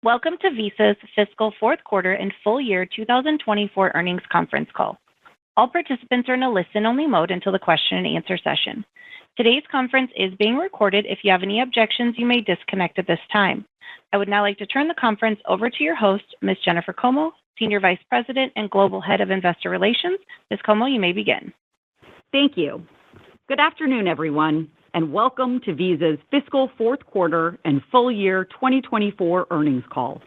Welcome to Visa's fiscal fourth quarter and full year 2024 earnings conference call. All participants are in a listen-only mode until the question and answer session. Today's conference is being recorded. If you have any objections, you may disconnect at this time. I would now like to turn the conference over to your host, Ms. Jennifer Como, Senior Vice President and Global Head of Investor Relations. Ms. Como, you may begin. Thank you. Good afternoon, everyone, and welcome to Visa's fiscal fourth quarter and full year 2024 earnings call.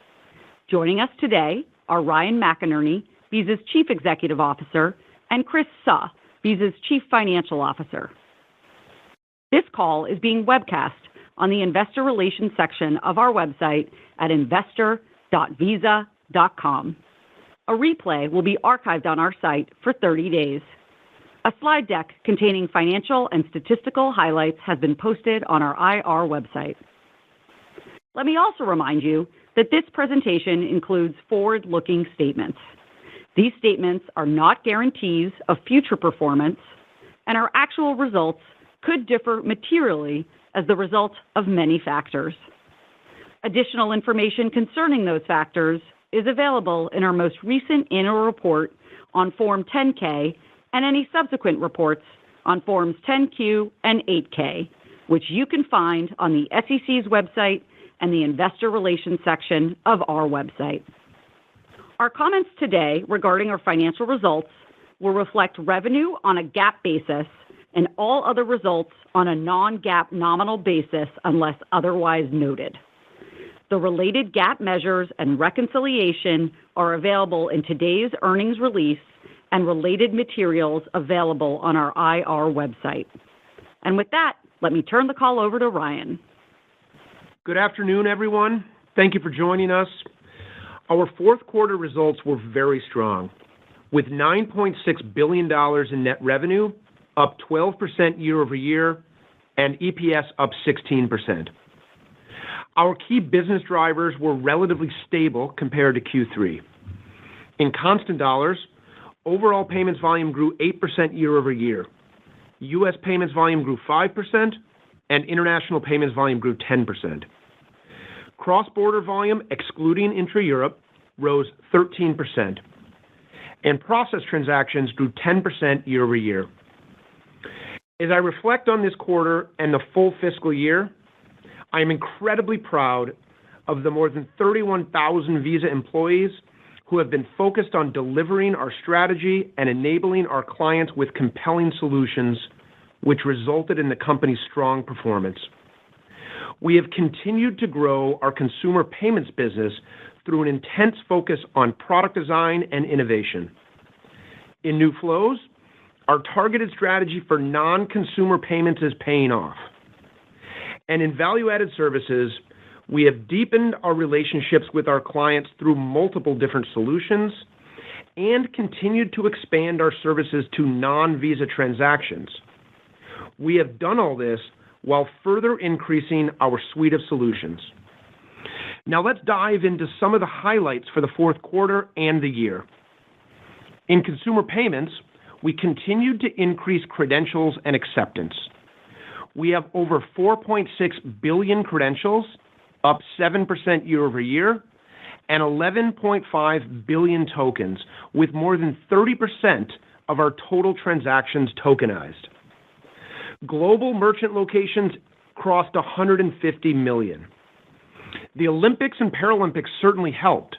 Joining us today are Ryan McInerney, Visa's Chief Executive Officer, and Chris Suh, Visa's Chief Financial Officer. This call is being webcast on the Investor Relations section of our website at investor.visa.com. A replay will be archived on our site for 30 days. A slide deck containing financial and statistical highlights has been posted on our IR website. Let me also remind you that this presentation includes forward-looking statements. These statements are not guarantees of future performance, and our actual results could differ materially as the result of many factors. Additional information concerning those factors is available in our most recent annual report on Form 10-K and any subsequent reports on Forms 10-Q and 8-K, which you can find on the SEC's website and the Investor Relations section of our website. Our comments today regarding our financial results will reflect revenue on a GAAP basis and all other results on a non-GAAP nominal basis unless otherwise noted. The related GAAP measures and reconciliation are available in today's earnings release and related materials available on our IR website. And with that, let me turn the call over to Ryan. Good afternoon, everyone. Thank you for joining us. Our fourth quarter results were very strong, with $9.6 billion in net revenue, up 12% year over year, and EPS up 16%. Our key business drivers were relatively stable compared to Q3. In constant dollars, overall payments volume grew 8% year over year. U.S. payments volume grew 5%, and international payments volume grew 10%. Cross-border volume, excluding intra-Europe, rose 13%, and processed transactions grew 10% year over year. As I reflect on this quarter and the full fiscal year, I am incredibly proud of the more than 31,000 Visa employees who have been focused on delivering our strategy and enabling our clients with compelling solutions, which resulted in the company's strong performance. We have continued to grow our consumer payments business through an intense focus on product design and innovation. In new flows, our targeted strategy for non-consumer payments is paying off. And in value-added services, we have deepened our relationships with our clients through multiple different solutions and continued to expand our services to non-Visa transactions. We have done all this while further increasing our suite of solutions. Now let's dive into some of the highlights for the fourth quarter and the year. In consumer payments, we continued to increase credentials and acceptance. We have over 4.6 billion credentials, up 7% year over year, and 11.5 billion tokens, with more than 30% of our total transactions tokenized. Global merchant locations crossed 150 million. The Olympics and Paralympics certainly helped,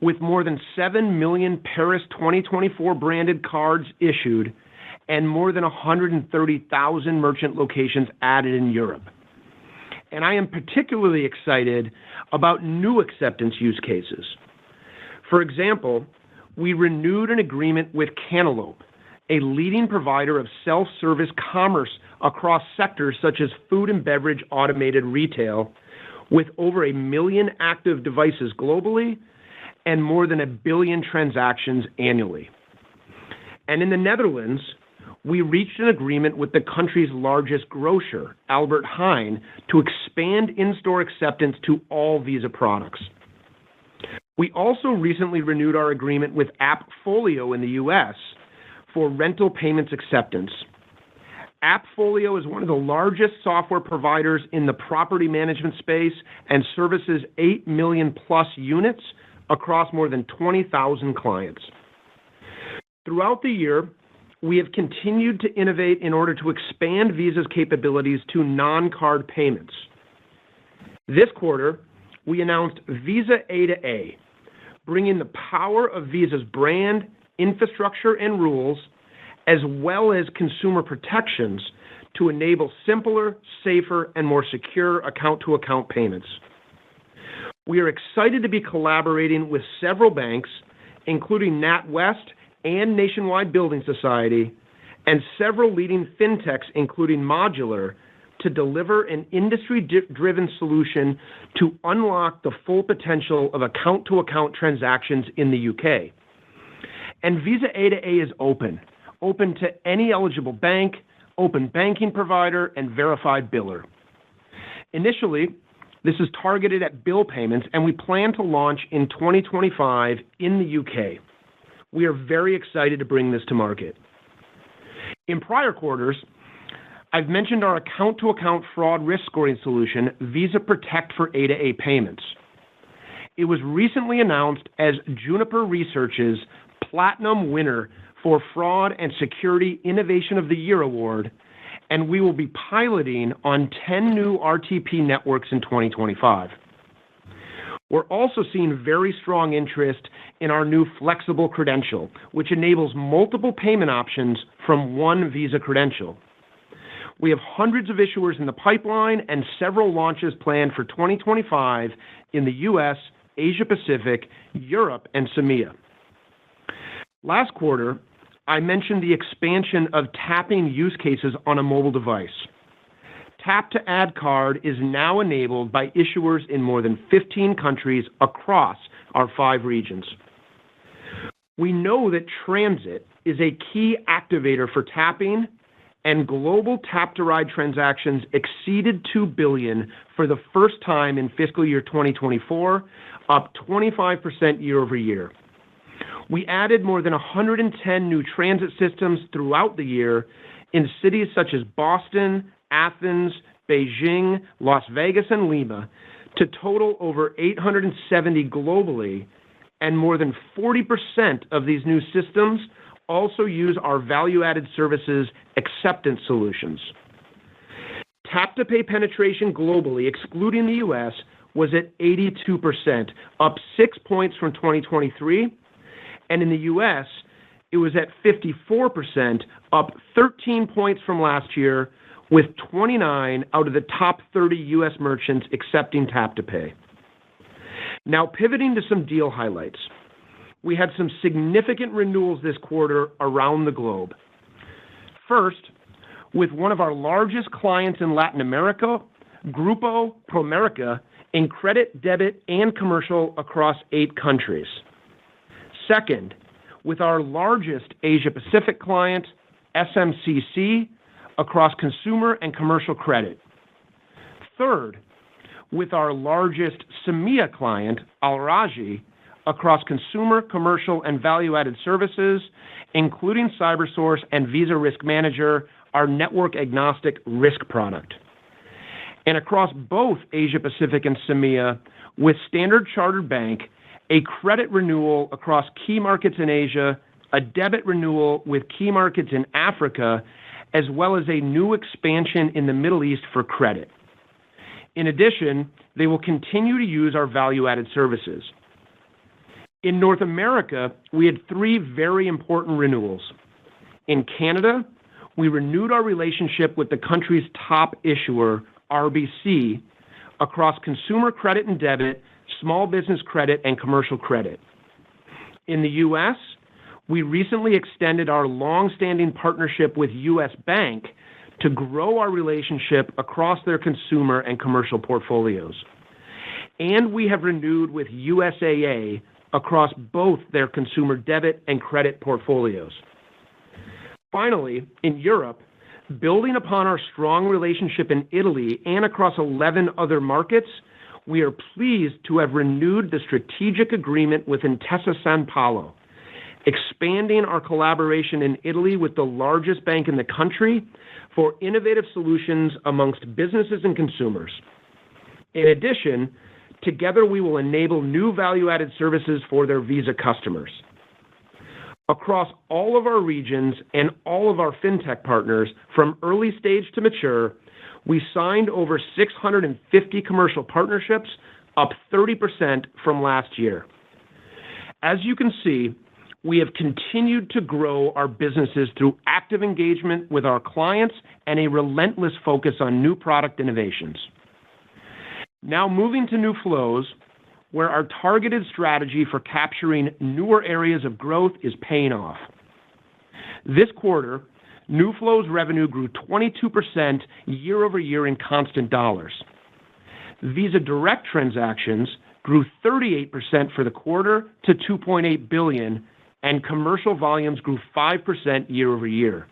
with more than 7 million Paris 2024 branded cards issued and more than 130,000 merchant locations added in Europe. And I am particularly excited about new acceptance use cases. For example, we renewed an agreement with Cantaloupe, a leading provider of self-service commerce across sectors such as food and beverage automated retail, with over 1 million active devices globally and more than 1 billion transactions annually. And in the Netherlands, we reached an agreement with the country's largest grocer, Albert Heijn, to expand in-store acceptance to all Visa products. We also recently renewed our agreement with Appfolio in the U.S. for rental payments acceptance. AppFolio is one of the largest software providers in the property management space and services 8 million plus units across more than 20,000 clients. Throughout the year, we have continued to innovate in order to expand Visa's capabilities to non-card payments. This quarter, we announced Visa A2A, bringing the power of Visa's brand, infrastructure, and rules, as well as consumer protections to enable simpler, safer, and more secure account-to-account payments. We are excited to be collaborating with several banks, including NatWest and Nationwide Building Society, and several leading fintechs, including Modular, to deliver an industry-driven solution to unlock the full potential of account-to-account transactions in the UK. And Visa A2A is open to any eligible bank, open banking provider, and verified biller. Initially, this is targeted at bill payments, and we plan to launch in 2025 in the UK. We are very excited to bring this to market. In prior quarters, I've mentioned our account-to-account fraud risk scoring solution, Visa Protect for A2A payments. It was recently announced as Juniper Research's Platinum winner for Fraud and Security Innovation of the Year Award, and we will be piloting on 10 new RTP networks in 2025. We're also seeing very strong interest in our new flexible credential, which enables multiple payment options from one Visa credential. We have hundreds of issuers in the pipeline and several launches planned for 2025 in the US, Asia Pacific, Europe, and CEMEA. Last quarter, I mentioned the expansion of tapping use cases on a mobile device. Tap to Add card is now enabled by issuers in more than 15 countries across our 5 regions. We know that transit is a key activator for tapping, and global tap-to-ride transactions exceeded 2 billion for the first time in fiscal year 2024, up 25% year over year. We added more than 110 new transit systems throughout the year in cities such as Boston, Athens, Beijing, Las Vegas, and Lima, to total over 870 globally, and more than 40% of these new systems also use our value-added services acceptance solutions. Tap-to-pay penetration globally, excluding the US, was at 82%, up 6 points from 2023, and in the US, it was at 54%, up 13 points from last year, with 29 out of the top 30 US merchants accepting tap-to-pay. Now, pivoting to some deal highlights. We had some significant renewals this quarter around the globe. First, with one of our largest clients in Latin America, Grupo Promerica, in credit, debit, and commercial across 8 countries. Second, with our largest Asia Pacific client, SMCC, across consumer and commercial credit. Third, with our largest CEMEA client, Al Rajhi, across consumer, commercial, and value-added services, including CyberSource and Visa Risk Manager, our network-agnostic risk product. And across both Asia Pacific and CEMEA, with Standard Chartered Bank, a credit renewal across key markets in Asia, a debit renewal with key markets in Africa, as well as a new expansion in the Middle East for credit. In addition, they will continue to use our value-added services. In North America, we had 3 very important renewals. In Canada, we renewed our relationship with the country's top issuer, RBC, across consumer credit and debit, small business credit, and commercial credit. In the US, we recently extended our long-standing partnership with US Bank to grow our relationship across their consumer and commercial portfolios. And we have renewed with USAA across both their consumer debit and credit portfolios. Finally, in Europe, building upon our strong relationship in Italy and across 11 other markets, we are pleased to have renewed the strategic agreement with Intesa Sanpaolo, expanding our collaboration in Italy with the largest bank in the country for innovative solutions amongst businesses and consumers. In addition, together we will enable new value-added services for their Visa customers. Across all of our regions and all of our fintech partners, from early stage to mature, we signed over 650 commercial partnerships, up 30% from last year. As you can see, we have continued to grow our businesses through active engagement with our clients and a relentless focus on new product innovations. Now moving to new flows, where our targeted strategy for capturing newer areas of growth is paying off. This quarter, new flows revenue grew 22% year over year in constant dollars. Visa Direct transactions grew 38% for the quarter to 2.8 billion, and commercial volumes grew 5% year over year.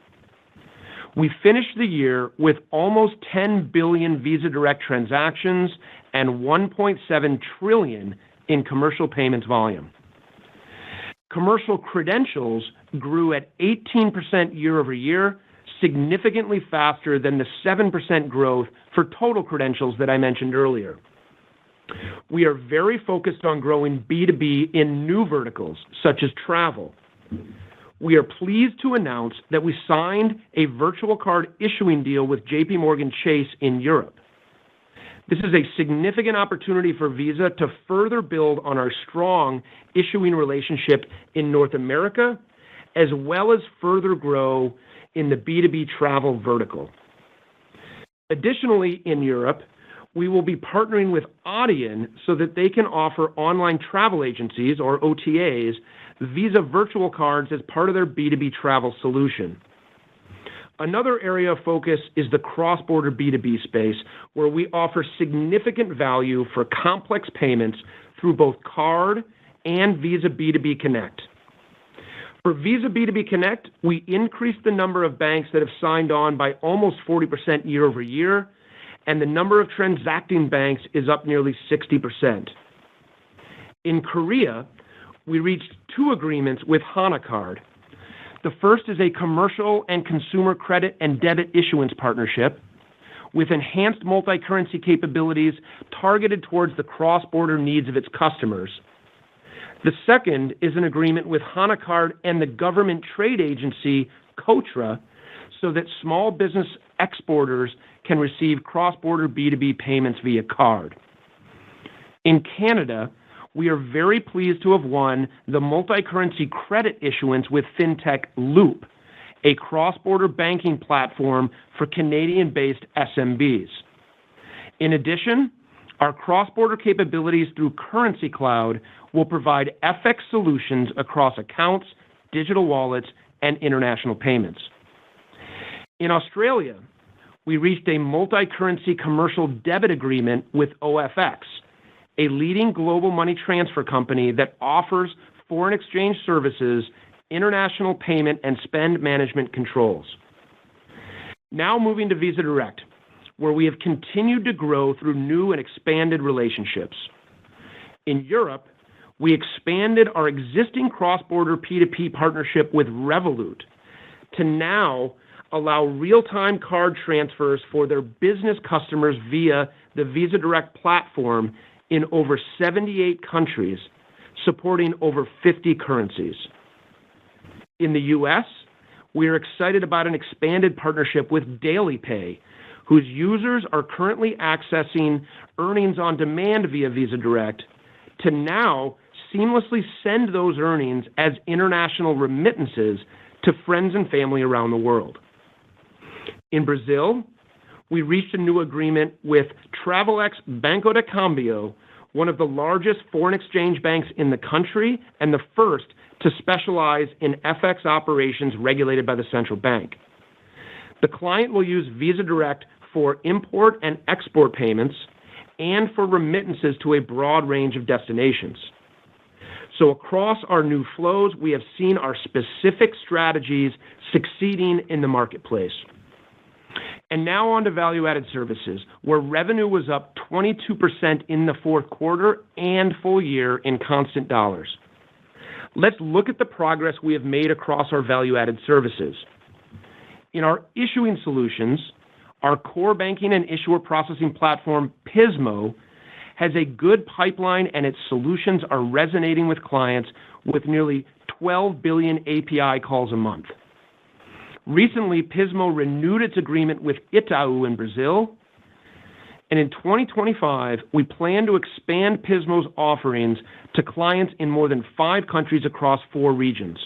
We finished the year with almost 10 billion Visa Direct transactions and 1.7 trillion in commercial payments volume. Commercial credentials grew at 18% year over year, significantly faster than the 7% growth for total credentials that I mentioned earlier. We are very focused on growing B2B in new verticals, such as travel. We are pleased to announce that we signed a virtual card issuing deal with JP Morgan Chase in Europe. This is a significant opportunity for Visa to further build on our strong issuing relationship in North America, as well as further grow in the B2B travel vertical. Additionally, in Europe, we will be partnering with Adyen so that they can offer online travel agencies, or OTAs, Visa virtual cards as part of their B2B travel solution. Another area of focus is the cross-border B2B space, where we offer significant value for complex payments through both card and Visa B2B Connect. For Visa B2B Connect, we increased the number of banks that have signed on by almost 40% year over year, and the number of transacting banks is up nearly 60%. In Korea, we reached 2 agreements with Hana Card. The first is a commercial and consumer credit and debit issuance partnership with enhanced multi-currency capabilities targeted towards the cross-border needs of its customers. The second is an agreement with Hana Card and the government trade agency, KOTRA, so that small business exporters can receive cross-border B2B payments via card. In Canada, we are very pleased to have won the multi-currency credit issuance with fintech Loop, a cross-border banking platform for Canadian-based SMBs. In addition, our cross-border capabilities through Currency Cloud will provide FX solutions across accounts, digital wallets, and international payments. In Australia, we reached a multi-currency commercial debit agreement with OFX, a leading global money transfer company that offers foreign exchange services, international payment, and spend management controls. Now moving to Visa Direct, where we have continued to grow through new and expanded relationships. In Europe, we expanded our existing cross-border P2P partnership with Revolut to now allow real-time card transfers for their business customers via the Visa Direct platform in over 78 countries, supporting over 50 currencies. In the U.S., we are excited about an expanded partnership with DailyPay, whose users are currently accessing earnings on demand via Visa Direct to now seamlessly send those earnings as international remittances to friends and family around the world. In Brazil, we reached a new agreement with Travelex Banco de Cambio, one of the largest foreign exchange banks in the country and the first to specialize in FX operations regulated by the central bank. The client will use Visa Direct for import and export payments and for remittances to a broad range of destinations. So across our new flows, we have seen our specific strategies succeeding in the marketplace. And now on to value-added services, where revenue was up 22% in the fourth quarter and full year in constant dollars. let's look at the progress we have made across our value-added services. In our issuing solutions, our core banking and issuer processing platform, Pismo, has a good pipeline, and its solutions are resonating with clients with nearly 12 billion API calls a month. Recently, Pismo renewed its agreement with Itaú in Brazil, and in 2025, we plan to expand Pismo's offerings to clients in more than 5 countries across 4 regions.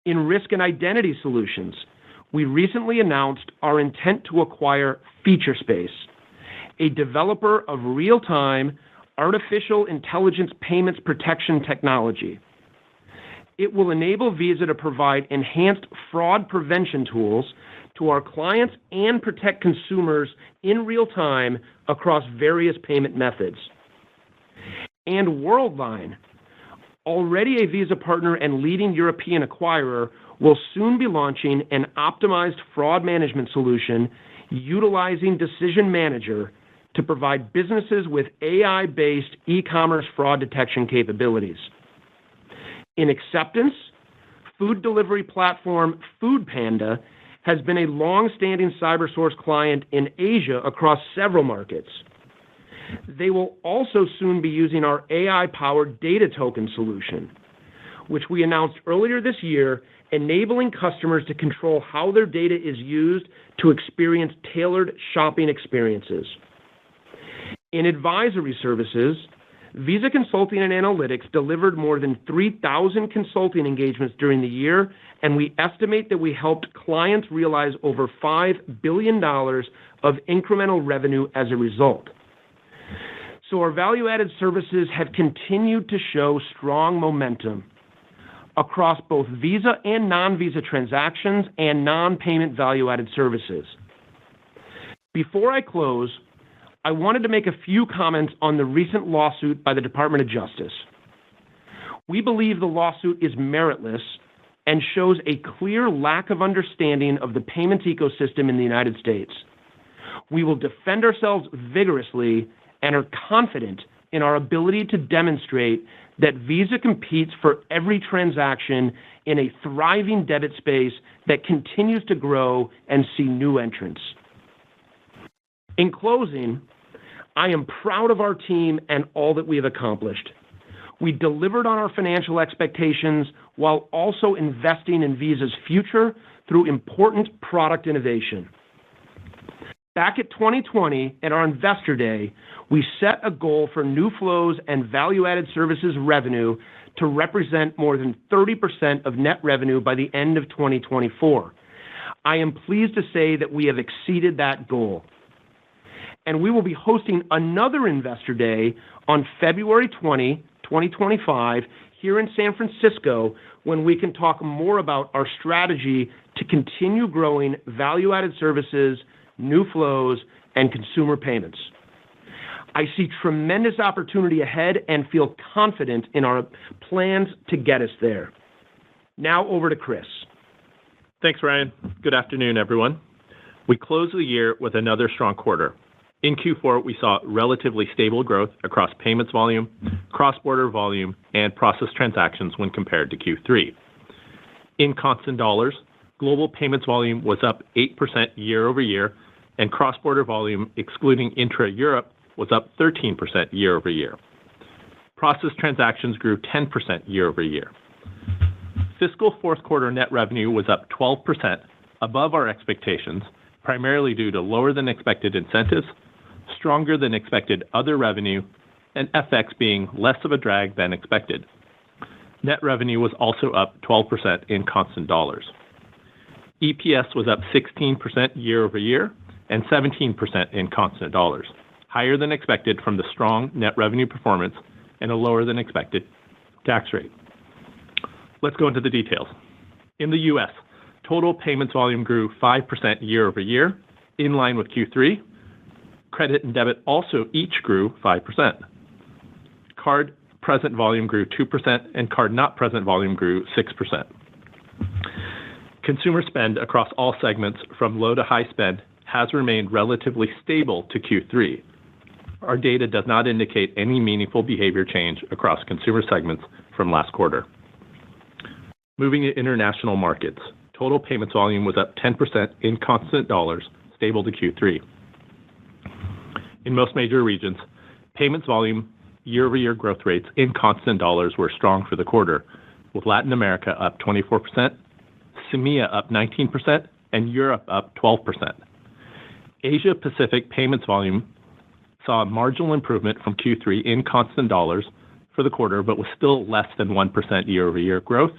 In risk and identity solutions, we recently announced our intent to acquire Featurespace, a developer of real-time artificial intelligence payments protection technology. It will enable Visa to provide enhanced fraud prevention tools to our clients and protect consumers in real time across various payment methods. And Worldline, already a Visa partner and leading European acquirer, will soon be launching an optimized fraud management solution utilizing Decision Manager to provide businesses with AI-based e-commerce fraud detection capabilities. In acceptance, food delivery platform FoodPanda has been a long-standing CyberSource client in Asia across several markets. They will also soon be using our AI-powered data token solution, which we announced earlier this year, enabling customers to control how their data is used to experience tailored shopping experiences. In advisory services, Visa Consulting and Analytics delivered more than 3,000 consulting engagements during the year, and we estimate that we helped clients realize over $5 billion of incremental revenue as a result. So our value-added services have continued to show strong momentum across both Visa and non-Visa transactions and non-payment value-added services. Before I close, I wanted to make a few comments on the recent lawsuit by the Department of Justice. We believe the lawsuit is meritless and shows a clear lack of understanding of the payments ecosystem in the United States. We will defend ourselves vigorously and are confident in our ability to demonstrate that Visa competes for every transaction in a thriving debit space that continues to grow and see new entrants. In closing, I am proud of our team and all that we have accomplished. We delivered on our financial expectations while also investing in Visa's future through important product innovation. Back at 2020, at our Investor Day, we set a goal for new flows and value-added services revenue to represent more than 30% of net revenue by the end of 2024. I am pleased to say that we have exceeded that goal. And we will be hosting another Investor Day on February 20, 2025, here in San Francisco, when we can talk more about our strategy to continue growing value-added services, new flows, and consumer payments. I see tremendous opportunity ahead and feel confident in our plans to get us there. Now over to Chris. Thanks, Ryan. Good afternoon, everyone. We closed the year with another strong quarter. In Q4, we saw relatively stable growth across payments volume, cross-border volume, and processed transactions when compared to Q3. In constant dollars, global payments volume was up 8% year over year, and cross-border volume, excluding intra-Europe, was up 13% year over year. Processed transactions grew 10% year over year. Fiscal fourth quarter net revenue was up 12%, above our expectations, primarily due to lower than expected incentives, stronger than expected other revenue, and FX being less of a drag than expected. Net revenue was also up 12% in constant dollars. EPS was up 16% year over year and 17% in constant dollars, higher than expected from the strong net revenue performance and a lower than expected tax rate. Let's go into the details. In the U.S., total payments volume grew 5% year over year, in line with Q3. Credit and debit also each grew 5%. Card present volume grew 2%, and card not present volume grew 6%. Consumer spend across all segments from low to high spend has remained relatively stable to Q3. Our data does not indicate any meaningful behavior change across consumer segments from last quarter. Moving to international markets, total payments volume was up 10% in constant dollars, stable to Q3. In most major regions, payments volume year-over-year growth rates in constant dollars were strong for the quarter, with Latin America up 24%, CEMEA up 19%, and Europe up 12%. Asia Pacific payments volume saw a marginal improvement from Q3 in constant dollars for the quarter, but was still less than 1% year-over-year growth,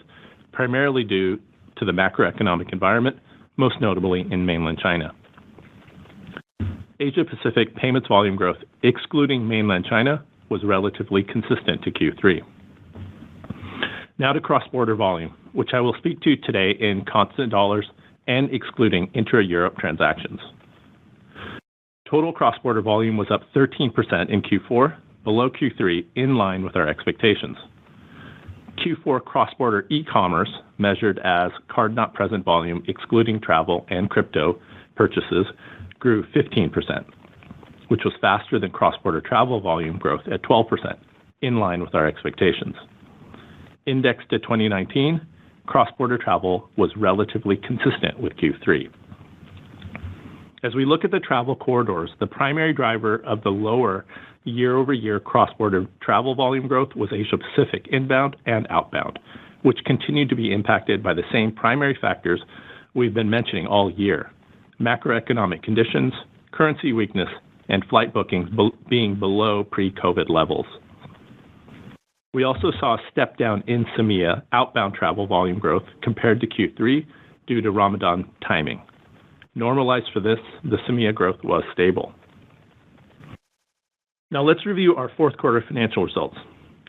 primarily due to the macroeconomic environment, most notably in mainland China. Asia Pacific payments volume growth, excluding mainland China, was relatively consistent to Q3. Now to cross-border volume, which I will speak to today in constant dollars and excluding intra-Europe transactions. Total cross-border volume was up 13% in Q4, below Q3, in line with our expectations. Q4 cross-border e-commerce, measured as card-not-present volume excluding travel and crypto purchases, grew 15%, which was faster than cross-border travel volume growth at 12%, in line with our expectations. Indexed to 2019, cross-border travel was relatively consistent with Q3. As we look at the travel corridors, the primary driver of the lower year-over-year cross-border travel volume growth was Asia-Pacific inbound and outbound, which continued to be impacted by the same primary factors we've been mentioning all year: macroeconomic conditions, currency weakness, and flight bookings being below pre-COVID levels. We also saw a step down in CEMEA outbound travel volume growth compared to Q3 due to Ramadan timing. Normalized for this, the CEMEA growth was stable. Now let's review our fourth quarter financial results.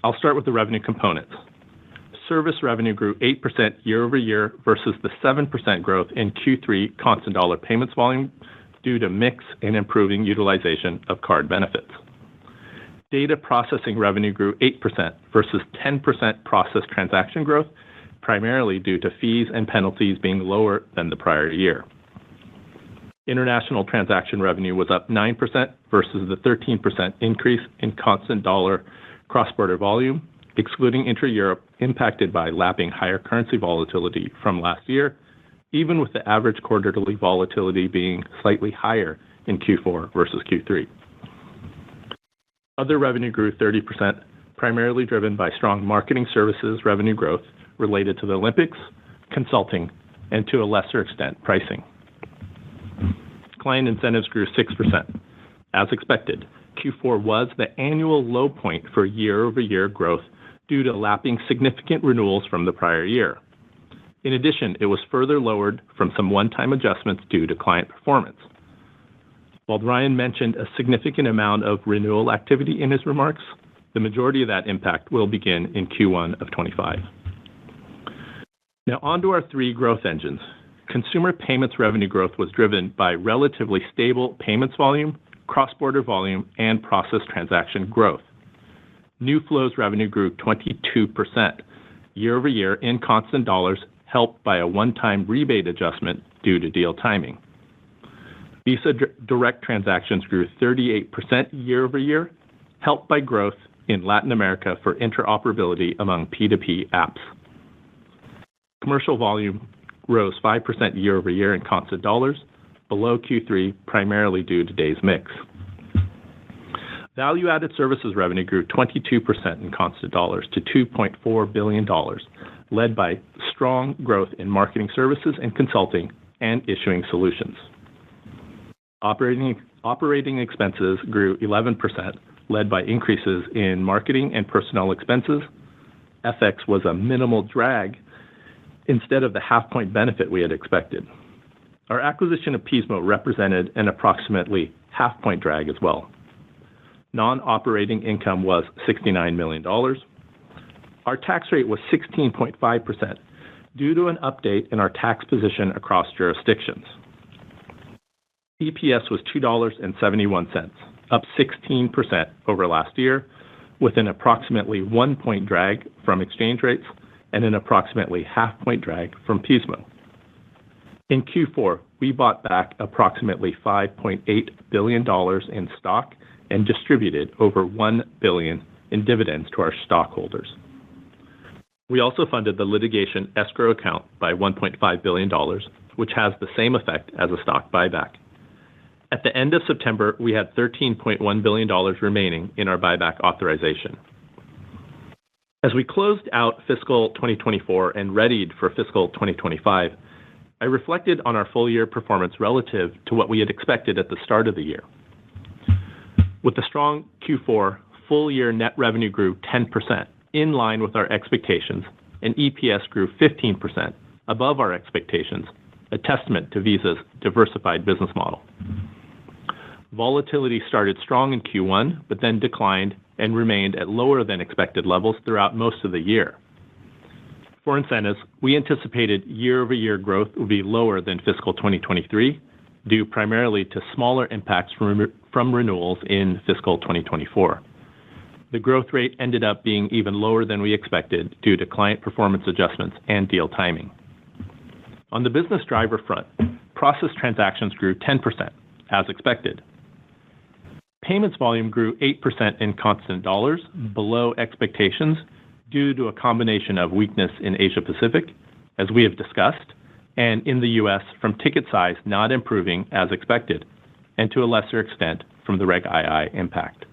I'll start with the revenue components. Service revenue grew 8% year-over-year versus the 7% growth in Q3 constant dollar payments volume due to mix and improving utilization of card benefits. Data processing revenue grew 8% versus 10% processed transaction growth, primarily due to fees and penalties being lower than the prior year. International transaction revenue was up 9% versus the 13% increase in constant dollar cross-border volume, excluding intra-Europe, impacted by lapping higher currency volatility from last year, even with the average quarterly volatility being slightly higher in Q4 versus Q3. Other revenue grew 30%, primarily driven by strong marketing services revenue growth related to the Olympics, consulting, and to a lesser extent, pricing. Client incentives grew 6%. As expected, Q4 was the annual low point for year-over-year growth due to lapping significant renewals from the prior year. In addition, it was further lowered from some one-time adjustments due to client performance. While Ryan mentioned a significant amount of renewal activity in his remarks, the majority of that impact will begin in Q1 of 25. Now on to our three growth engines. Consumer payments revenue growth was driven by relatively stable payments volume, cross-border volume, and processed transaction growth. New flows revenue grew 22% year-over-year in constant dollars, helped by a one-time rebate adjustment due to deal timing. Visa direct transactions grew 38% year-over-year, helped by growth in Latin America for interoperability among P2P apps. Commercial volume rose 5% year-over-year in constant dollars, below Q3 primarily due to days mix. Value-added services revenue grew 22% in constant dollars to $2.4 billion, led by strong growth in marketing services and consulting and issuing solutions. Operating expenses grew 11%, led by increases in marketing and personnel expenses. FX was a minimal drag instead of the half-point benefit we had expected. Our acquisition of Pismo represented an approximately half-point drag as well. Non-operating income was $69 million. Our tax rate was 16.5% due to an update in our tax position across jurisdictions. EPS was $2.71, up 16% over last year, with an approximately 1-point drag from exchange rates and an approximately half-point drag from Pismo. In Q4, we bought back approximately $5.8 billion in stock and distributed over $1 billion in dividends to our stockholders. We also funded the litigation escrow account by $1.5 billion, which has the same effect as a stock buyback. At the end of September, we had $13.1 billion remaining in our buyback authorization. As we closed out fiscal 2024 and readied for fiscal 2025, I reflected on our full-year performance relative to what we had expected at the start of the year. With the strong Q4, full-year net revenue grew 10%, in line with our expectations, and EPS grew 15%, above our expectations, a testament to Visa's diversified business model. Volatility started strong in Q1, but then declined and remained at lower than expected levels throughout most of the year. For incentives, we anticipated year-over-year growth would be lower than fiscal 2023, due primarily to smaller impacts from renewals in fiscal 2024. The growth rate ended up being even lower than we expected due to client performance adjustments and deal timing. On the business driver front, processed transactions grew 10%, as expected. Payments volume grew 8% in constant dollars, below expectations, due to a combination of weakness in Asia Pacific, as we have discussed, and in the U.S. from ticket size not improving as expected, and to a lesser extent from the Reg II impact.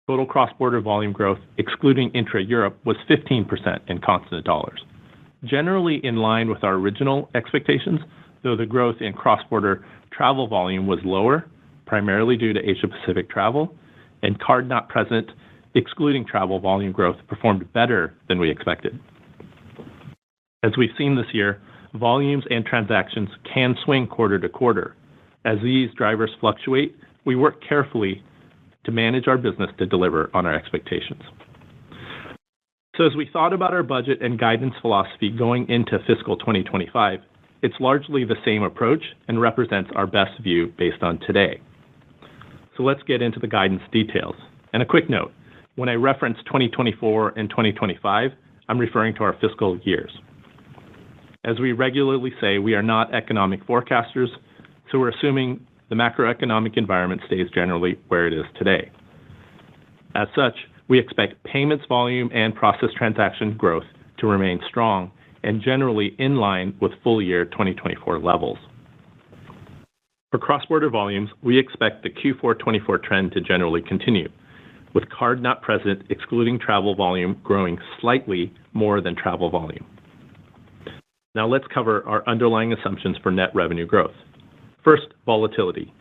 Total cross-border volume growth, excluding intra-Europe, was 15% in constant dollars, generally in line with our original expectations, though the growth in cross-border travel volume was lower, primarily due to Asia Pacific travel, and card not present, excluding travel volume growth, performed better than we expected. As we've seen this year, volumes and transactions can swing quarter to quarter. As these drivers fluctuate, we work carefully to manage our business to deliver on our expectations. So as we thought about our budget and guidance philosophy going into fiscal 2025, it's largely the same approach and represents our best view based on today. So let's get into the guidance details. And a quick note, when I reference 2024 and 2025, I'm referring to our fiscal years. As we regularly say, we are not economic forecasters, so we're assuming the macroeconomic environment stays generally where it is today. As such, we expect payments volume and processed transaction growth to remain strong and generally in line with full year 2024 levels. For cross-border volumes, we expect the Q4 24 trend to generally continue, with card not present excluding travel volume growing slightly more than travel volume. Now let's cover our underlying assumptions for net revenue growth. First, volatility.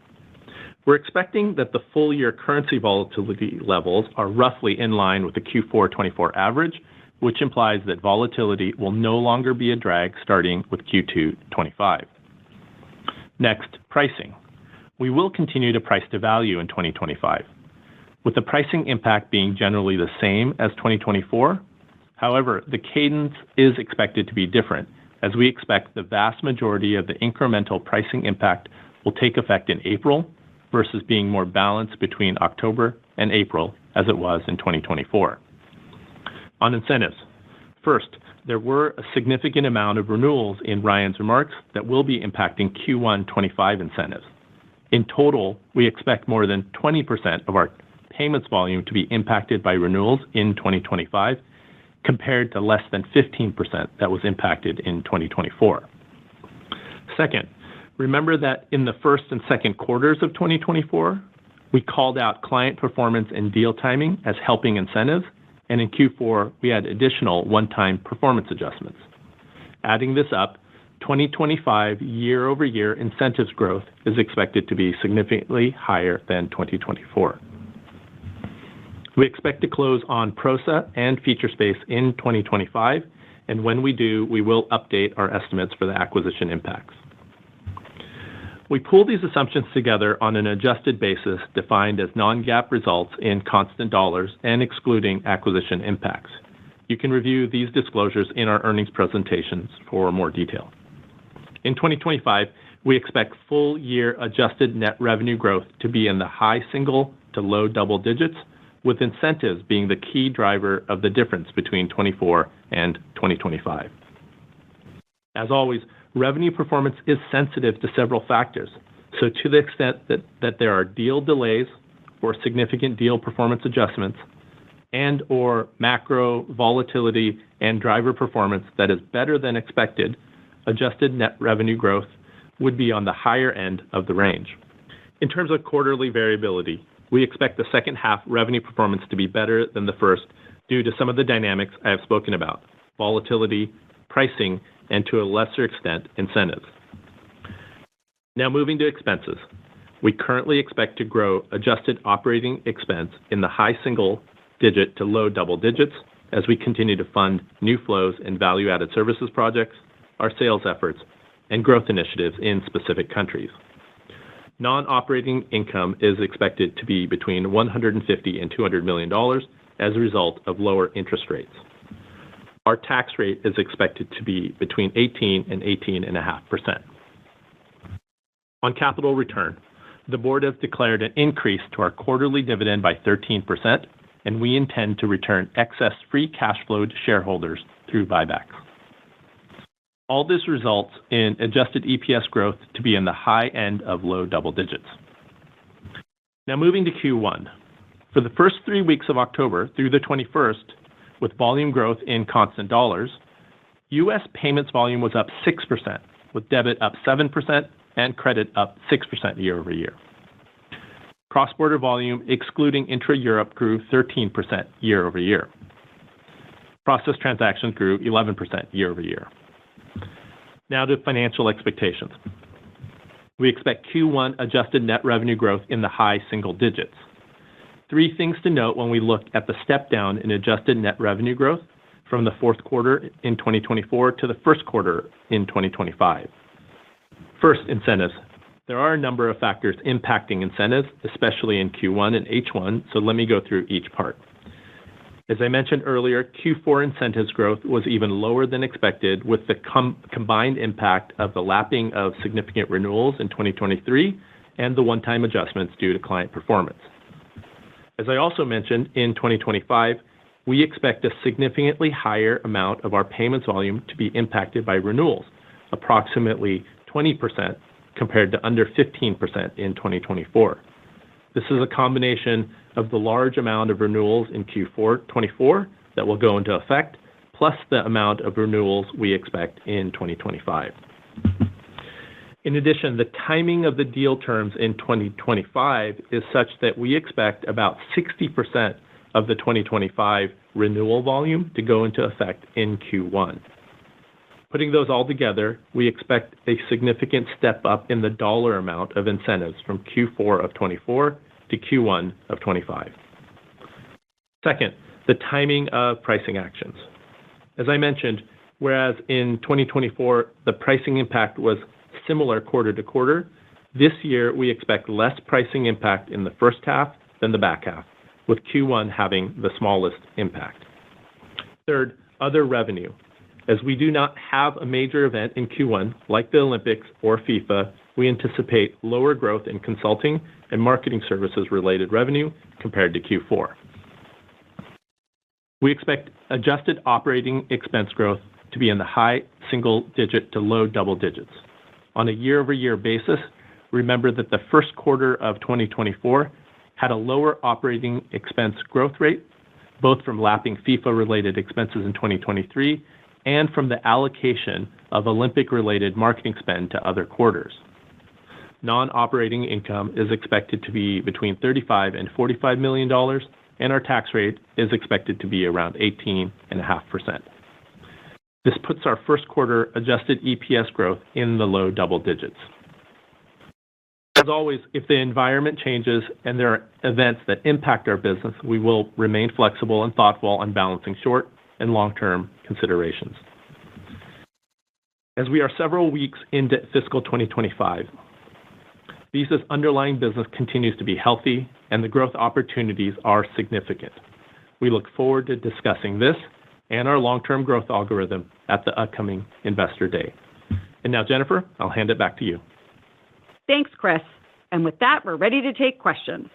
We're expecting that the full-year currency volatility levels are roughly in line with the Q4 24 average, which implies that volatility will no longer be a drag starting with Q2 25. Next, pricing. We will continue to price to value in 2025, with the pricing impact being generally the same as 2024. However, the cadence is expected to be different, as we expect the vast majority of the incremental pricing impact will take effect in April versus being more balanced between October and April as it was in 2024. On incentives, first, there were a significant amount of renewals in Ryan's remarks that will be impacting Q1 25 incentives. In total, we expect more than 20% of our payments volume to be impacted by renewals in 2025, compared to less than 15% that was impacted in 2024. Second, remember that in the first and second quarters of 2024, we called out client performance and deal timing as helping incentives, and in Q4, we had additional one-time performance adjustments. Adding this up, 2025 year-over-year incentives growth is expected to be significantly higher than 2024. We expect to close on Prosa and Featurespace in 2025, and when we do, we will update our estimates for the acquisition impacts. We pull these assumptions together on an adjusted basis defined as non-GAAP results in constant dollars and excluding acquisition impacts. You can review these disclosures in our earnings presentations for more detail. In 2025, we expect full-year adjusted net revenue growth to be in the high single to low double digits, with incentives being the key driver of the difference between 24 and 2025. As always, revenue performance is sensitive to several factors, so to the extent that there are deal delays for significant deal performance adjustments and/or macro volatility and driver performance that is better than expected, adjusted net revenue growth would be on the higher end of the range. In terms of quarterly variability, we expect the second half revenue performance to be better than the first due to some of the dynamics I have spoken about: volatility, pricing, and to a lesser extent, incentives. Now moving to expenses. We currently expect to grow adjusted operating expense in the high single digit to low double digits as we continue to fund new flows and value-added services projects, our sales efforts, and growth initiatives in specific countries. Non-operating income is expected to be between $150 and $200 million as a result of lower interest rates. Our tax rate is expected to be between 18 and 18.5%. On capital return, the board has declared an increase to our quarterly dividend by 13%, and we intend to return excess free cash flow to shareholders through buybacks. All this results in adjusted EPS growth to be in the high end of low double digits. Now moving to Q1. For the first 3 weeks of October through the 21st, with volume growth in constant dollars, U.S. payments volume was up 6%, with debit up 7% and credit up 6% year over year. Cross-border volume, excluding intra-Europe, grew 13% year over year. Processed transactions grew 11% year over year. Now to financial expectations. We expect Q1 adjusted net revenue growth in the high single digits. 3 things to note when we look at the step down in adjusted net revenue growth from the fourth quarter in 2024 to the first quarter in 2025. First, incentives. There are a number of factors impacting incentives, especially in Q1 and H1, so let me go through each part. As I mentioned earlier, Q4 incentives growth was even lower than expected with the combined impact of the lapping of significant renewals in 2023 and the one-time adjustments due to client performance. As I also mentioned, in 2025, we expect a significantly higher amount of our payments volume to be impacted by renewals, approximately 20% compared to under 15% in 2024. This is a combination of the large amount of renewals in Q4 24 that will go into effect, plus the amount of renewals we expect in 2025. In addition, the timing of the deal terms in 2025 is such that we expect about 60% of the 2025 renewal volume to go into effect in Q1. Putting those all together, we expect a significant step up in the dollar amount of incentives from Q4 of 24 to Q1 of 25. Second, the timing of pricing actions. As I mentioned, whereas in 2024, the pricing impact was similar quarter to quarter, this year we expect less pricing impact in the first half than the back half, with Q1 having the smallest impact. Third, other revenue. As we do not have a major event in Q1, like the Olympics or FIFA, we anticipate lower growth in consulting and marketing services related revenue compared to Q4. We expect adjusted operating expense growth to be in the high single digit to low double digits. On a year-over-year basis, remember that the first quarter of 2024 had a lower operating expense growth rate, both from lapping FIFA-related expenses in 2023 and from the allocation of Olympic-related marketing spend to other quarters. Non-operating income is expected to be between $35 and $45 million, and our tax rate is expected to be around 18.5%. This puts our first quarter adjusted EPS growth in the low double digits. As always, if the environment changes and there are events that impact our business, we will remain flexible and thoughtful on balancing short and long-term considerations. As we are several weeks into fiscal 2025, Visa's underlying business continues to be healthy and the growth opportunities are significant. We look forward to discussing this and our long-term growth algorithm at the upcoming Investor Day. And now, Jennifer, I'll hand it back to you. Thanks, Chris. And with that, we're ready to take questions.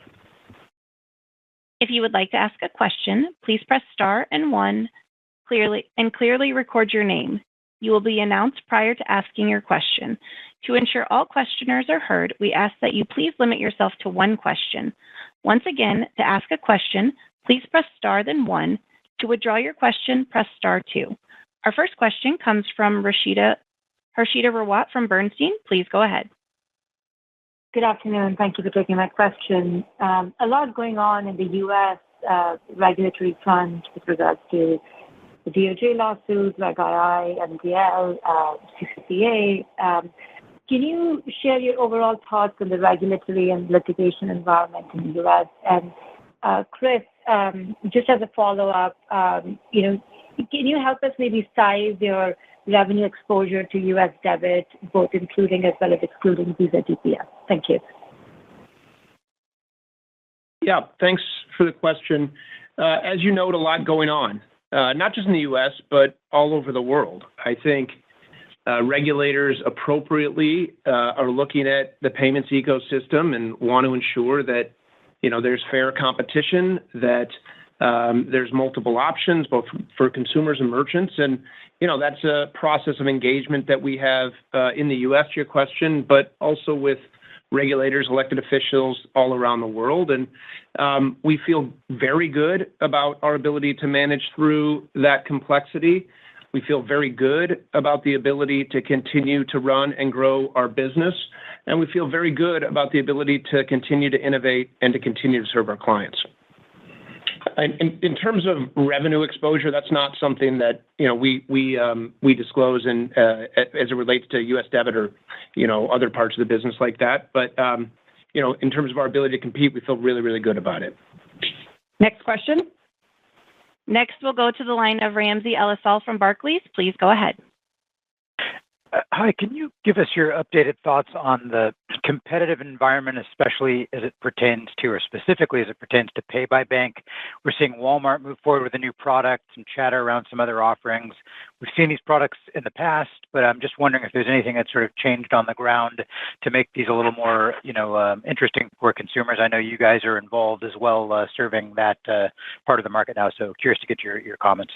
If you would like to ask a question, please press star and 1 clearly record your name. You will be announced prior to asking your question. To ensure all questioners are heard, we ask that you please limit yourself to 1 question. Once again, to ask a question, please press star then one. To withdraw your question, press star two. Our first question comes from Harshita Rawat from Bernstein. Please go ahead. Good afternoon. Thank you for taking my question. A lot going on in the U.S. Regulatory front with regards to the DOJ lawsuits, Reg II, MDL, CCPA. Can you share your overall thoughts on the regulatory and litigation environment in the U.S.? And Chris, just as a follow-up, can you help us maybe size your revenue exposure to U.S. debit, both including as well as excluding Visa DPS? Thank you. Yeah, thanks for the question. As you note, a lot going on, not just in the U.S., but all over the world. I think regulators appropriately are looking at the payments ecosystem and want to ensure that there's fair competition, that there's multiple options both for consumers and merchants, and that's a process of engagement that we have in the U.S. to your question, but also with regulators, elected officials all around the world, and we feel very good about our ability to manage through that complexity. We feel very good about the ability to continue to run and grow our business, and we feel very good about the ability to continue to innovate and to continue to serve our clients. In terms of revenue exposure, that's not something that we disclose as it relates to U.S. debit or other parts of the business like that. But in terms of our ability to compete, we feel really, really good about it. Next question. Next, we'll go to the line of Ramsey El-Assal from Barclays. Please go ahead. Hi, can you give us your updated thoughts on the competitive environment, especially as it pertains to, or specifically as it pertains to Pay by Bank? We're seeing Walmart move forward with a new product, some chatter around some other offerings. We've seen these products in the past, but I'm just wondering if there's anything that's sort of changed on the ground to make these a little more, interesting for consumers. I know you guys are involved as well, serving that part of the market now, so curious to get your comments.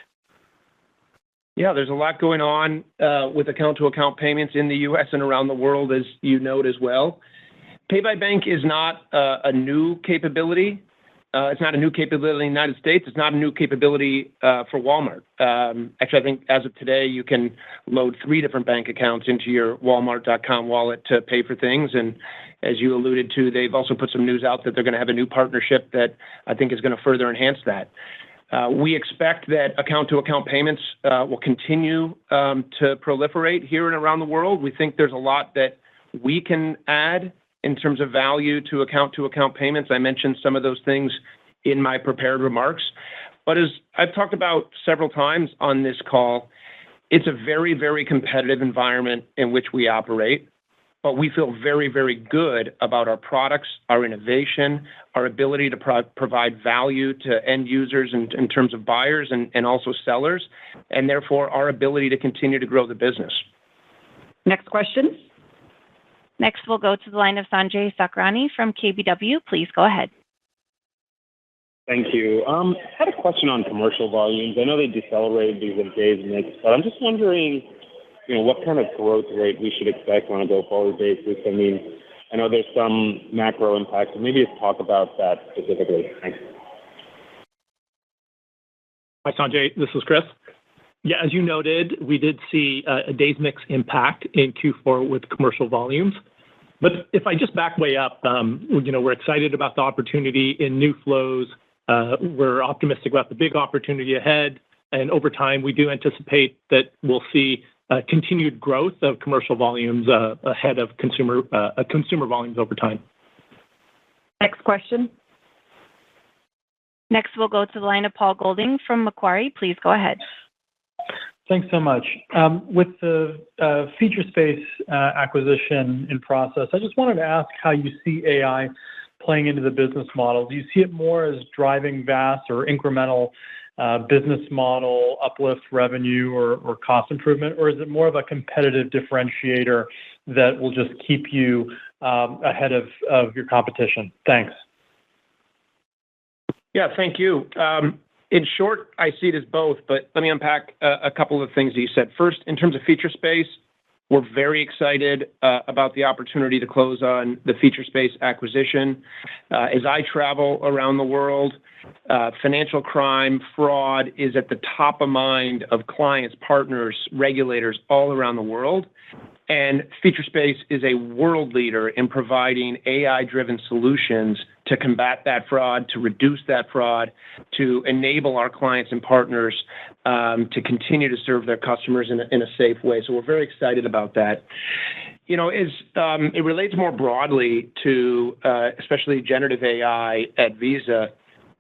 Yeah, there's a lot going on with account-to-account payments in the U.S. and around the world, as you note as well. Pay by Bank is not a new capability. It's not a new capability in the United States. It's not a new capability for Walmart. Actually, I think as of today, you can load 3 different bank accounts into your Walmart.com wallet to pay for things. And as you alluded to, they've also put some news out that they're going to have a new partnership that I think is going to further enhance that. We expect that account-to-account payments will continue to proliferate here and around the world. We think there's a lot that we can add in terms of value to account payments. I mentioned some of those things in my prepared remarks. But as I've talked about several times on this call, it's a very, very competitive environment in which we operate. But we feel very, very good about our products, our innovation, our ability to provide value to end users in terms of buyers and also sellers, and therefore our ability to continue to grow the business. Next question. Next, we'll go to the line of Sanjay Sakhrani from KBW. Please go ahead. Thank you. I had a question on commercial volumes. I know they decelerated due to the days mix, but I'm just wondering, what kind of growth rate we should expect on a go-forward basis. I mean, I know there's some macro impacts, so maybe just talk about that specifically. Thanks. Hi, Sanjay. This is Chris. Yeah, as you noted, we did see a days mix impact in Q4 with commercial volumes. But if I just back way up, we're excited about the opportunity in new flows. We're optimistic about the big opportunity ahead. And over time, we do anticipate that we'll see continued growth of commercial volumes ahead of consumer volumes over time. Next question. Next, we'll go to the line of Paul Golding from Macquarie. Please go ahead. Thanks so much. With the Featurespace acquisition in process, I just wanted to ask how you see AI playing into the business model. Do you see it more as driving vast or incremental business model uplift revenue or cost improvement, or is it more of a competitive differentiator that will just keep you ahead of your competition? Thanks. Yeah, thank you. In short, I see it as both, but let me unpack a couple of things that you said. First, in terms of Featurespace, We're very excited about the opportunity to close on the Featurespace acquisition. As I travel around the world, financial crime, fraud is at the top of mind of clients, partners, regulators all around the world. And Featurespace is a world leader in providing AI-driven solutions to combat that fraud, to reduce that fraud, to enable our clients and partners to continue to serve their customers in a safe way. So we're very excited about that. You know, it relates more broadly to especially generative AI at Visa.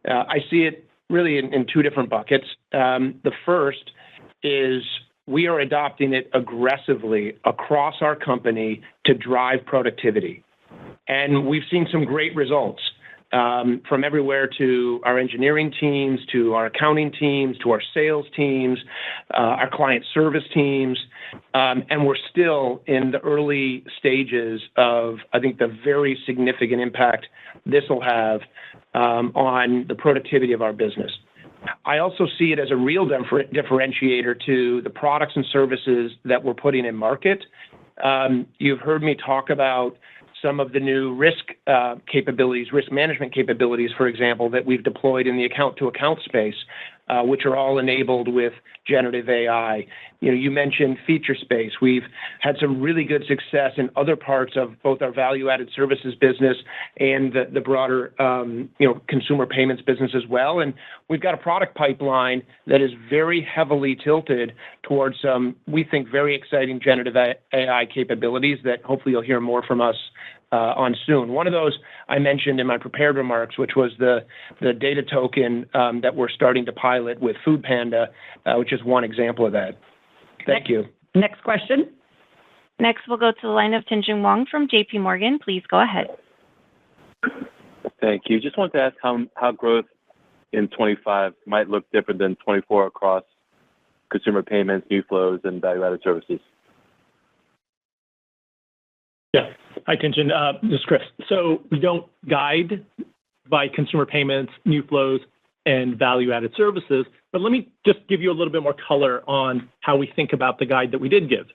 I see it really in two different buckets. The first is we are adopting it aggressively across our company to drive productivity. And we've seen some great results from everywhere to our engineering teams, to our accounting teams, to our sales teams, our client service teams. And we're still in the early stages of, I think, the very significant impact this will have on the productivity of our business. I also see it as a real differentiator to the products and services that we're putting in market. You've heard me talk about some of the new risk capabilities, risk management capabilities, for example, that we've deployed in the account-to-account space, which are all enabled with generative AI. You know, you mentioned Featurespace. We've had some really good success in other parts of both our value-added services business and the broader, consumer payments business as well. And we've got a product pipeline that is very heavily tilted towards some, we think, very exciting generative AI capabilities that hopefully you'll hear more from us on soon. One of those I mentioned in my prepared remarks, which was the data token that we're starting to pilot with Food Panda, which is one example of that. Thank you. Next question. Next, we'll go to the line of Tien-Tsin Huang from JP Morgan. Please go ahead. Thank you. Just wanted to ask how growth in 25 might look different than 24 across consumer payments, new flows, and value-added services. Yeah. Hi, Tien-Tsin. This is Chris. So we don't guide by consumer payments, new flows, and value-added services, but let me just give you a little bit more color on how we think about the guide that we did give.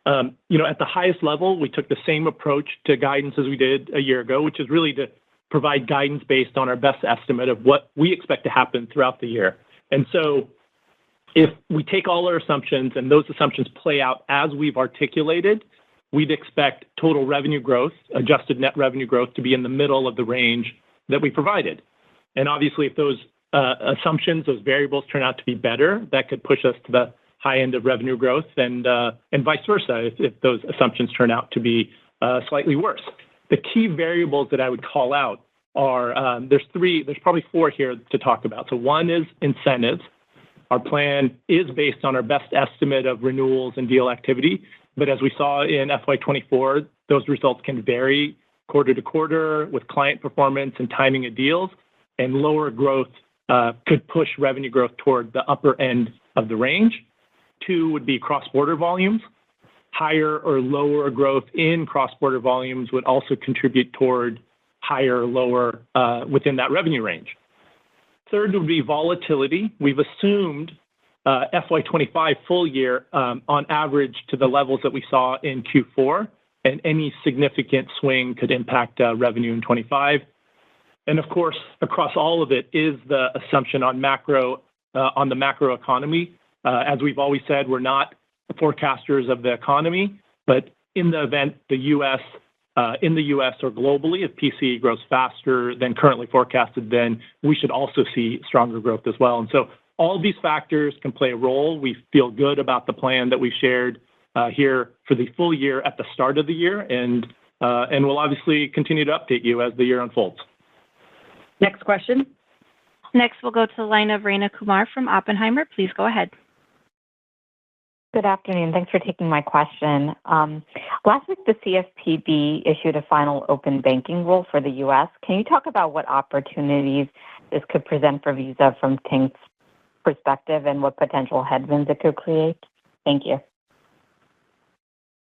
At the highest level, we took the same approach to guidance as we did a year ago, which is really to provide guidance based on our best estimate of what we expect to happen throughout the year. And so if we take all our assumptions and those assumptions play out as we've articulated, we'd expect total revenue growth, adjusted net revenue growth, to be in the middle of the range that we provided. And obviously, if those assumptions, those variables turn out to be better, that could push us to the high end of revenue growth, and vice versa if those assumptions turn out to be slightly worse. The key variables that I would call out are there's probably four here to talk about. So one is incentives. Our plan is based on our best estimate of renewals and deal activity, but as we saw in FY24, those results can vary quarter to quarter with client performance and timing of deals, and lower growth could push revenue growth toward the upper end of the range. Two would be cross-border volumes. Higher or lower growth in cross-border volumes would also contribute toward higher or lower within that revenue range. Third would be volatility. We've assumed FY25 full year on average to the levels that we saw in Q4, and any significant swing could impact revenue in 25. And of course, across all of it is the assumption on the macro economy. As we've always said, we're not forecasters of the economy, but in the event in the U.S. or globally, if PCE grows faster than currently forecasted, then we should also see stronger growth as well. And so all of these factors can play a role. We feel good about the plan that we shared here for the full year at the start of the year, and we'll obviously continue to update you as the year unfolds. Next question. Next, we'll go to the line of Rayna Kumar from Oppenheimer. Please go ahead. Good afternoon. Thanks for taking my question. Last week, the CFPB issued a final open banking rule for the U.S. Can you talk about what opportunities this could present for Visa from Tink's perspective and what potential headwinds it could create? Thank you.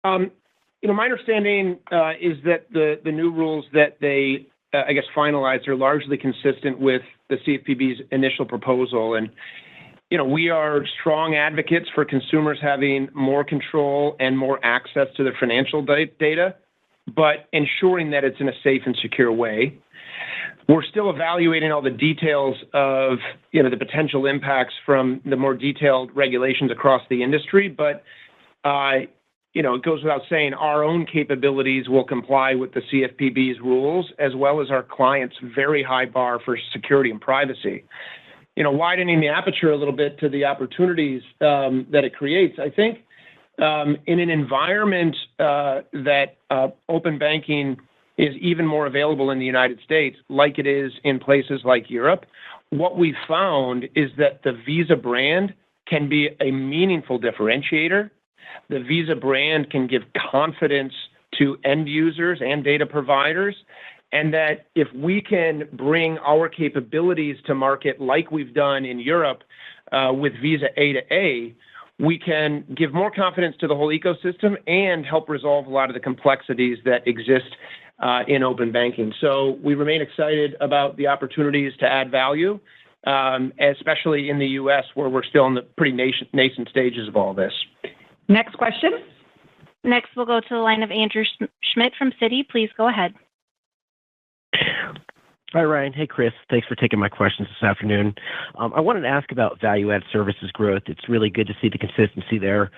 My understanding is that the new rules that they, finalized are largely consistent with the CFPB's initial proposal. And We are strong advocates for consumers having more control and more access to their financial data, but ensuring that it's in a safe and secure way. We're still evaluating all the details of, the potential impacts from the more detailed regulations across the industry, but, it goes without saying our own capabilities will comply with the CFPB's rules, as well as our clients' very high bar for security and privacy. Widening the aperture a little bit to the opportunities that it creates, I think in an environment that open banking is even more available in the United States, like it is in places like Europe, what we found is that the Visa brand can be a meaningful differentiator. The Visa brand can give confidence to end users and data providers, and that if we can bring our capabilities to market like we've done in Europe with Visa A to A, we can give more confidence to the whole ecosystem and help resolve a lot of the complexities that exist in open banking. So we remain excited about the opportunities to add value, especially in the U.S., where we're still in the pretty nascent stages of all this. Next question. Next, we'll go to the line of Andrew Schmidt from Citi. Please go ahead. Hi, Ryan. Hey, Chris. Thanks for taking my questions this afternoon. I wanted to ask about value-add services growth. It's really good to see the consistency there.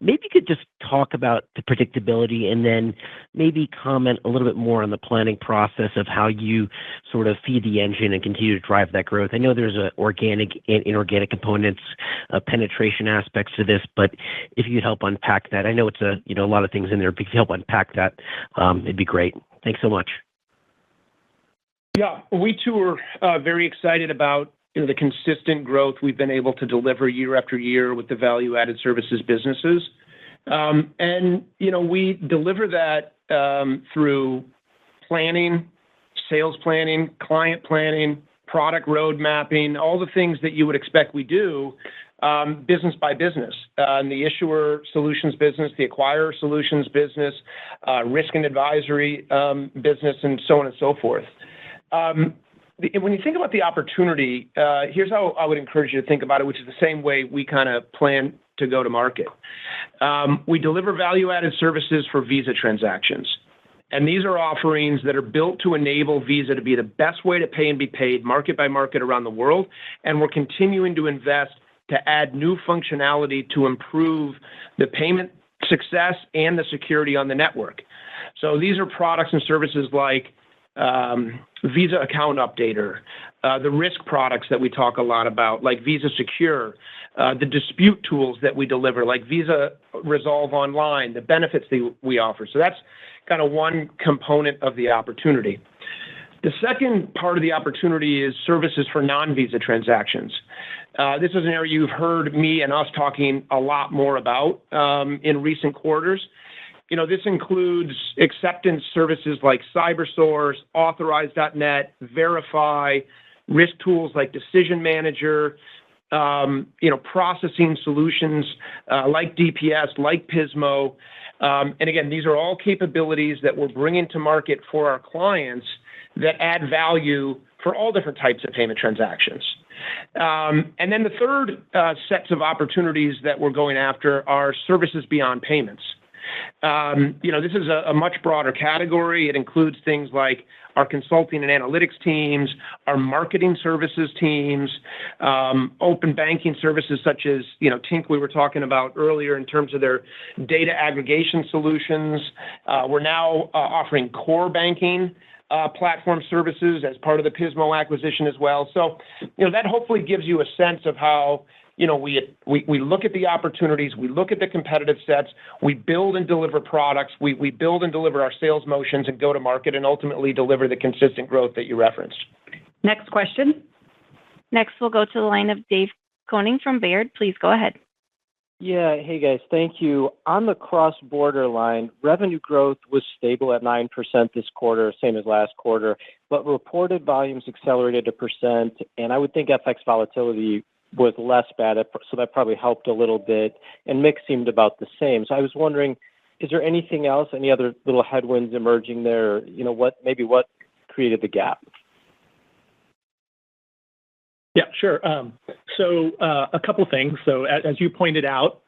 Maybe you could just talk about the predictability and then maybe comment a little bit more on the planning process of how you sort of feed the engine and continue to drive that growth. I know there's organic and inorganic components, penetration aspects to this, but if you could help unpack that. I know it's a lot of things in there, but if you could help unpack that, it'd be great. Thanks so much. Yeah, we too are very excited about the consistent growth we've been able to deliver year after year with the value-added services businesses. We deliver that through planning, sales planning, client planning, product road mapping, all the things that you would expect we do business by business. In the issuer solutions business, the acquirer solutions business, risk and advisory business, and so on and so forth. When you think about the opportunity, here's how I would encourage you to think about it, which is the same way we kind of plan to go to market. We deliver value-added services for Visa transactions. And these are offerings that are built to enable Visa to be the best way to pay and be paid market by market around the world. And we're continuing to invest to add new functionality to improve the payment success and the security on the network. So these are products and services like Visa Account Updater, the risk products that we talk a lot about, like Visa Secure, the dispute tools that we deliver, like Visa Resolve Online, the benefits that we offer. So that's kind of one component of the opportunity. The second part of the opportunity is services for non-Visa transactions. This is an area you've heard me and us talking a lot more about in recent quarters. This includes acceptance services like CyberSource, Authorize.net, Verify, risk tools like Decision Manager, processing solutions like DPS, like Pismo. And again, these are all capabilities that we're bringing to market for our clients that add value for all different types of payment transactions. And then the third sets of opportunities that we're going after are services beyond payments. This is a much broader category. It includes things like our consulting and analytics teams, our marketing services teams, open banking services such as, Tink we were talking about earlier in terms of their data aggregation solutions. We're now offering core banking platform services as part of the Pismo acquisition as well. So, that hopefully gives you a sense of how we look at the opportunities, we look at the competitive sets, we build and deliver products, we build and deliver our sales motions and go to market and ultimately deliver the consistent growth that you referenced. Next question. Next, we'll go to the line of Dave Koning from Baird. Please go ahead. Yeah, hey guys, thank you. On the cross-border line, revenue growth was stable at 9% this quarter, same as last quarter, but reported volumes accelerated 1%, and I would think FX volatility was less bad, so that probably helped a little bit, and mix seemed about the same. So I was wondering, is there anything else, any other little headwinds emerging there? What created the gap? Yeah, sure. So a couple things. So as you pointed out,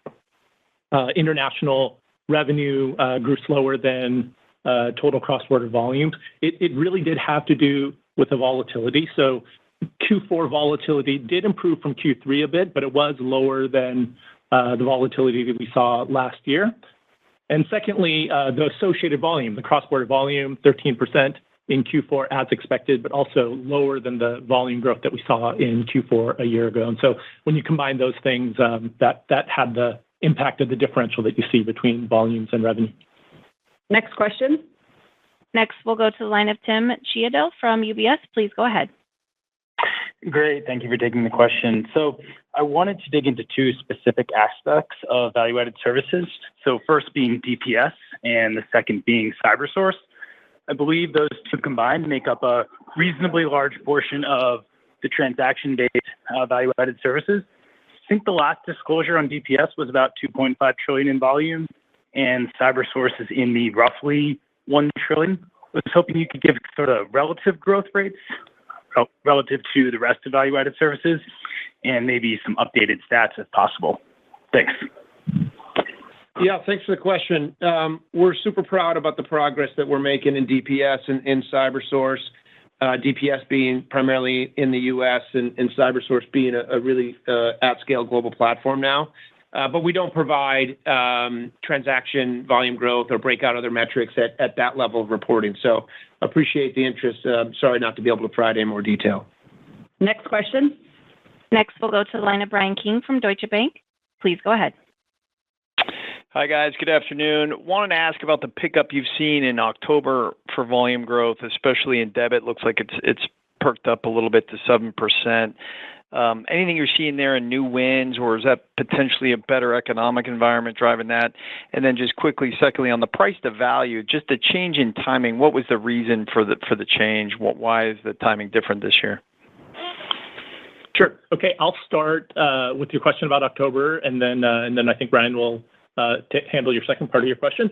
international revenue grew slower than total cross-border volumes. It really did have to do with the volatility. So Q4 volatility did improve from Q3 a bit, but it was lower than the volatility that we saw last year. And secondly, the associated volume, the cross-border volume, 13% in Q4 as expected, but also lower than the volume growth that we saw in Q4 a year ago. And so when you combine those things, that had the impact of the differential that you see between volumes and revenue. Next question. Next, we'll go to the line of Tim Chiodo from UBS. Please go ahead. Great. Thank you for taking the question. So I wanted to dig into two specific aspects of value-added services. So first being DPS and the second being CyberSource. I believe those two combined make up a reasonably large portion of the transaction-based value-added services. I think the last disclosure on DPS was about 2.5 trillion in volume, and CyberSource is in the roughly 1 trillion. I was hoping you could give sort of relative growth rates relative to the rest of value-added services and maybe some updated stats if possible. Thanks. Yeah, thanks for the question. We're super proud about the progress that we're making in DPS and in CyberSource, DPS being primarily in the U.S. and CyberSource being a really at-scale global platform now. But we don't provide transaction volume growth or break out other metrics at that level of reporting. So appreciate the interest. Sorry not to be able to provide any more detail. Next question. Next, we'll go to the line of Brian King from Deutsche Bank. Please go ahead. Hi, guys. Good afternoon. Wanted to ask about the pickup you've seen in October for volume growth, especially in debit. Looks like it's perked up a little bit to 7%. Anything you're seeing there in new wins, or is that potentially a better economic environment driving that? And then just quickly, secondly, on the price to value, just the change in timing, what was the reason for the change? Why is the timing different this year? Sure. Okay, I'll start with your question about October, and then I think Brian will handle your second part of your question.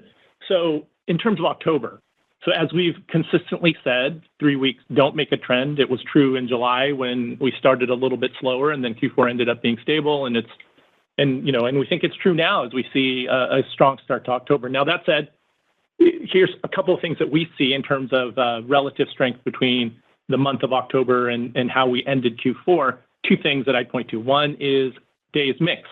So in terms of October, so as we've consistently said, 3 weeks don't make a trend. It was true in July when we started a little bit slower, and then Q4 ended up being stable, and we think it's true now as we see a strong start to October. Now that said, here's a couple of things that we see in terms of relative strength between the month of October and how we ended Q4. Two things that I'd point to. One is days mix.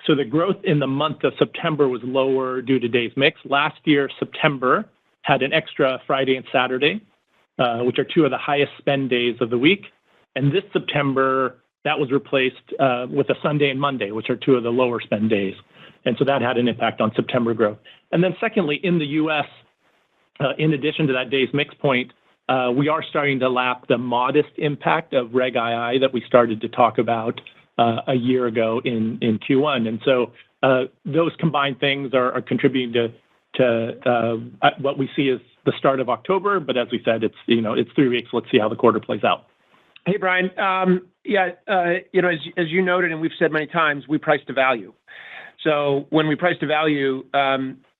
So the growth in the month of September was lower due to days mix. Last year, September had an extra Friday and Saturday, which are two of the highest spend days of the week. And this September, that was replaced with a Sunday and Monday, which are two of the lower spend days. And so that had an impact on September growth. And then secondly, in the U.S., in addition to that days mix point, we are starting to lap the modest impact of Reg II that we started to talk about a year ago in Q1. And so those combined things are contributing to what we see as the start of October. But as we said, it's 3 weeks. Let's see how the quarter plays out. Hey, Brian. As you noted, and we've said many times, we price to value. So when we price to value,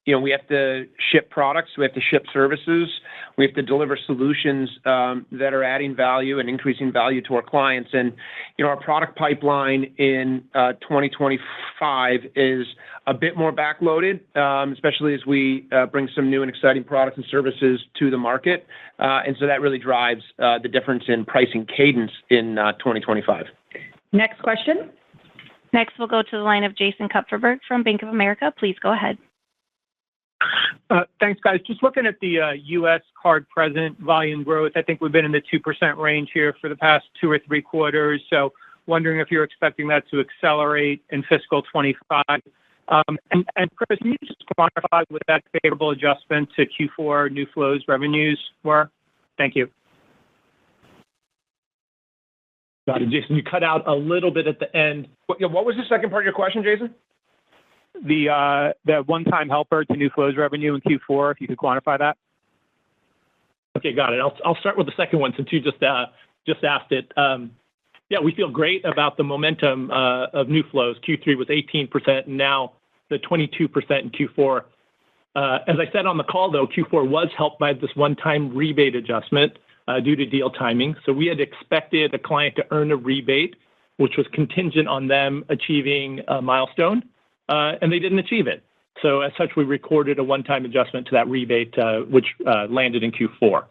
we have to ship products, we have to ship services, we have to deliver solutions that are adding value and increasing value to our clients. And our product pipeline in 2025 is a bit more backloaded, especially as we bring some new and exciting products and services to the market. And so that really drives the difference in pricing cadence in 2025. Next question. Next, we'll go to the line of Jason Kupferberg from Bank of America. Please go ahead. Thanks, guys. Just looking at the U.S. card present volume growth, I think we've been in the 2% range here for the past 2 or 3 quarters. So wondering if you're expecting that to accelerate in fiscal 25. And Chris, can you just quantify what that favorable adjustment to Q4 new flows revenues were? Thank you. Got it, Jason. You cut out a little bit at the end. What was the second part of your question, Jason? The one-time helper to new flows revenue in Q4, if you could quantify that. Okay, got it. I'll start with the second one since you just asked it. We feel great about the momentum of new flows. Q3 was 18%, and now the 22% in Q4. As I said on the call, though, Q4 was helped by this one-time rebate adjustment due to deal timing. So we had expected a client to earn a rebate which was contingent on them achieving a milestone, and they didn't achieve it. So as such, we recorded a one-time adjustment to that rebate, which landed in Q4.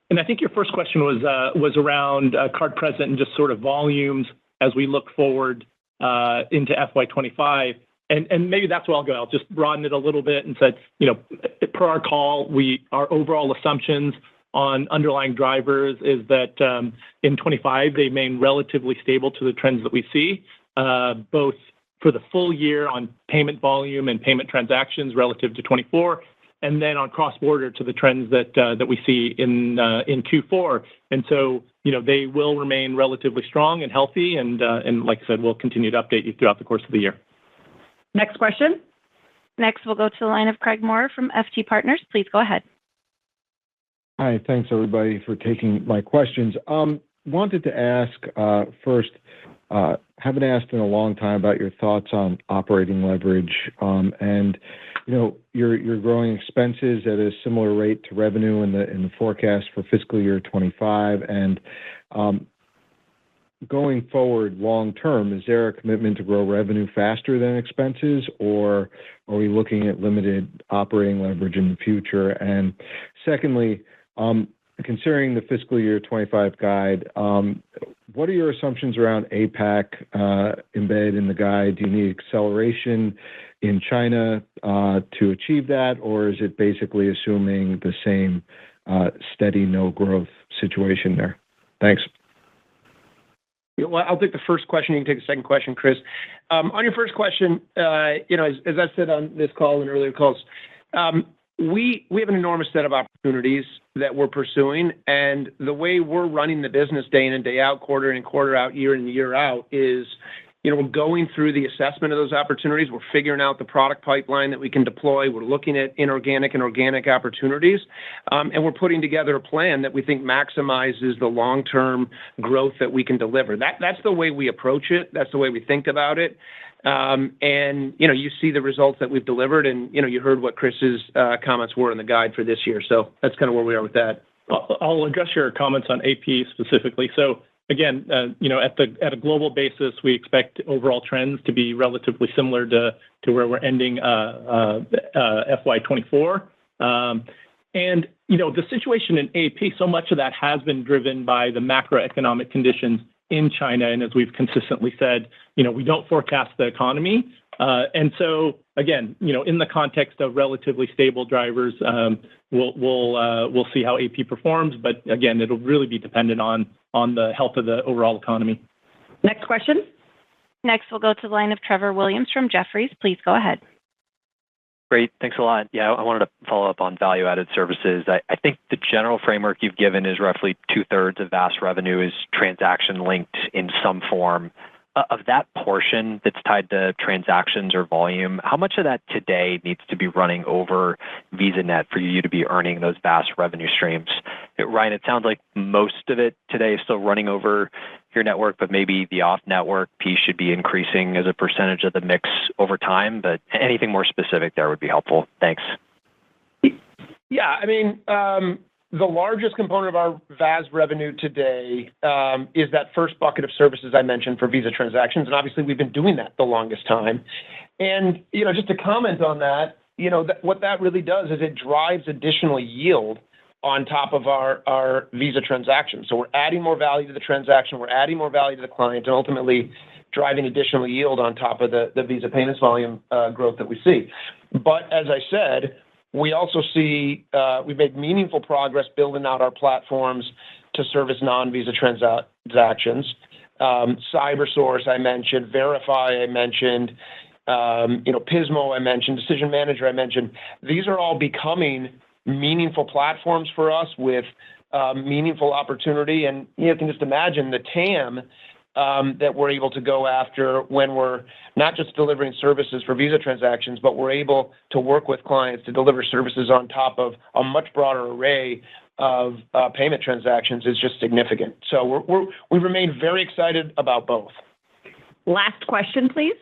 And I think your first question was around card present and just sort of volumes as we look forward into FY25. And maybe that's where I'll go. I'll just broaden it a little bit and said, per our call, our overall assumptions on underlying drivers is that in 25 they remain relatively stable to the trends that we see, both for the full year on payment volume and payment transactions relative to 24, and then on cross-border to the trends that we see in Q4. And so, they will remain relatively strong and healthy, and like I said, we'll continue to update you throughout the course of the year. Next question. Next, we'll go to the line of Craig Moore from FT Partners. Please go ahead. Hi, thanks everybody for taking my questions. Wanted to ask first, haven't asked in a long time about your thoughts on operating leverage, and you're growing expenses at a similar rate to revenue in the forecast for fiscal year 25, and going forward long term, is there a commitment to grow revenue faster than expenses, or are we looking at limited operating leverage in the future? And secondly, considering the fiscal year 25 guide, what are your assumptions around APAC embedded in the guide? Do you need acceleration in China to achieve that, or is it basically assuming the same steady no growth situation there? Thanks. Well, I'll take the first question. You can take the second question, Chris. On your first question, as I said on this call and earlier calls, we have an enormous set of opportunities that we're pursuing, and the way we're running the business day in and day out, quarter in and quarter out, year in and year out is, we're going through the assessment of those opportunities. We're figuring out the product pipeline that we can deploy. We're looking at inorganic and organic opportunities, and we're putting together a plan that we think maximizes the long-term growth that we can deliver. That's the way we approach it. That's the way we think about it. And, you see the results that we've delivered, and, you heard what Chris's comments were in the guide for this year. So that's kind of where we are with that. I'll address your comments on AP specifically. So again, at a global basis, we expect overall trends to be relatively similar to where we're ending FY24. And, the situation in AP, so much of that has been driven by the macroeconomic conditions in China. And as we've consistently said, we don't forecast the economy. And so, again, in the context of relatively stable drivers, we'll see how AP performs. But again, it'll really be dependent on the health of the overall economy. Next question. Next, we'll go to the line of Trevor Williams from Jefferies. Please go ahead. Great. Thanks a lot. Yeah, I wanted to follow up on value-added services. I think the general framework you've given is roughly 2/3 of VAS revenue is transaction-linked in some form. Of that portion that's tied to transactions or volume, how much of that today needs to be running over VisaNet for you to be earning those VAS revenue streams? Ryan, it sounds like most of it today is still running over your network, but maybe the off-network piece should be increasing as a percentage of the mix over time. But anything more specific there would be helpful. Thanks. Yeah, I mean, the largest component of our VAS revenue today is that first bucket of services I mentioned for Visa transactions. And obviously, we've been doing that the longest time. And, just to comment on that, what that really does is it drives additional yield on top of our Visa transactions. So we're adding more value to the transaction, we're adding more value to the client, and ultimately driving additional yield on top of the Visa payments volume growth that we see. But as I said, we also see we've made meaningful progress building out our platforms to service non-Visa transactions. CyberSource, I mentioned, Verify, I mentioned, Pismo, I mentioned, Decision Manager, I mentioned. These are all becoming meaningful platforms for us with meaningful opportunity. And you can just imagine the TAM that we're able to go after when we're not just delivering services for Visa transactions, but we're able to work with clients to deliver services on top of a much broader array of payment transactions is just significant. So we remain very excited about both. Last question, please.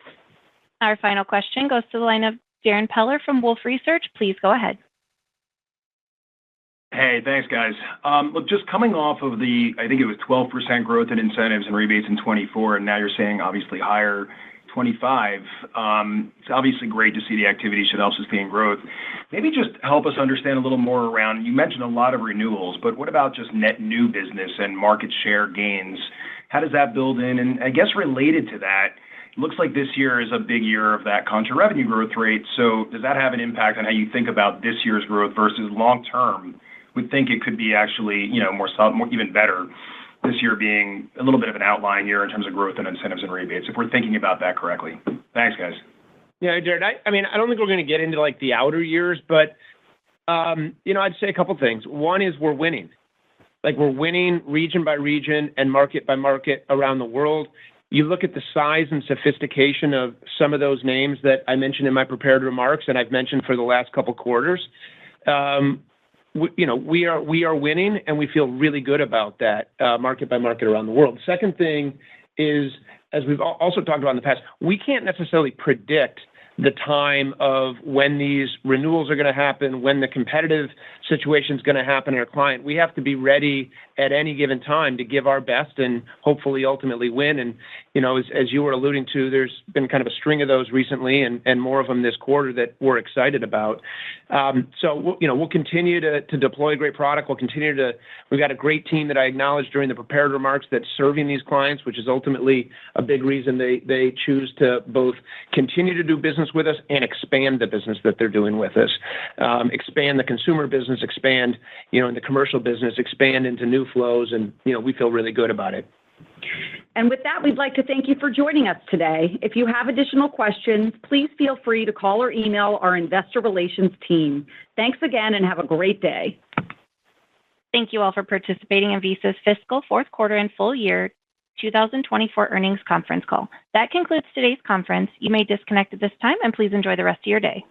Our final question goes to the line of Darrin Peller from Wolfe Research. Please go ahead. Hey, thanks, guys. Look, just coming off of I think it was 12% growth in incentives and rebates in 24, and now you're saying obviously higher 25. It's obviously great to see the activity should help sustain growth. Maybe just help us understand a little more around, you mentioned a lot of renewals, but what about just net new business and market share gains? How does that build in? And I guess related to that, it looks like this year is a big year of that contra revenue growth rate. So does that have an impact on how you think about this year's growth versus long term? We think it could be actually, more even better this year being a little bit of an outlying year in terms of growth and incentives and rebates, if we're thinking about that correctly. Thanks, guys. Yeah, Jared, I mean, I don't think we're going to get into like the outer years, but, I'd say a couple things. One is we're winning. Like we're winning region by region and market by market around the world. You look at the size and sophistication of some of those names that I mentioned in my prepared remarks and I've mentioned for the last couple quarters. We are winning, and we feel really good about that market by market around the world. Second thing is, as we've also talked about in the past, we can't necessarily predict the time of when these renewals are going to happen, when the competitive situation is going to happen in our client. We have to be ready at any given time to give our best and hopefully ultimately win. And, as you were alluding to, there's been kind of a string of those recently and more of them this quarter that we're excited about. So, we'll continue to deploy great product. We've got a great team that I acknowledged during the prepared remarks that's serving these clients, which is ultimately a big reason they choose to both continue to do business with us and expand the business that they're doing with us. Expand the consumer business, expand, in the commercial business, expand into new flows, and, we feel really good about it. And with that, we'd like to thank you for joining us today. If you have additional questions, please feel free to call or email our investor relations team. Thanks again and have a great day. Thank you all for participating in Visa's fiscal fourth quarter and full year 2024 earnings conference call. That concludes today's conference. You may disconnect at this time, and please enjoy the rest of your day.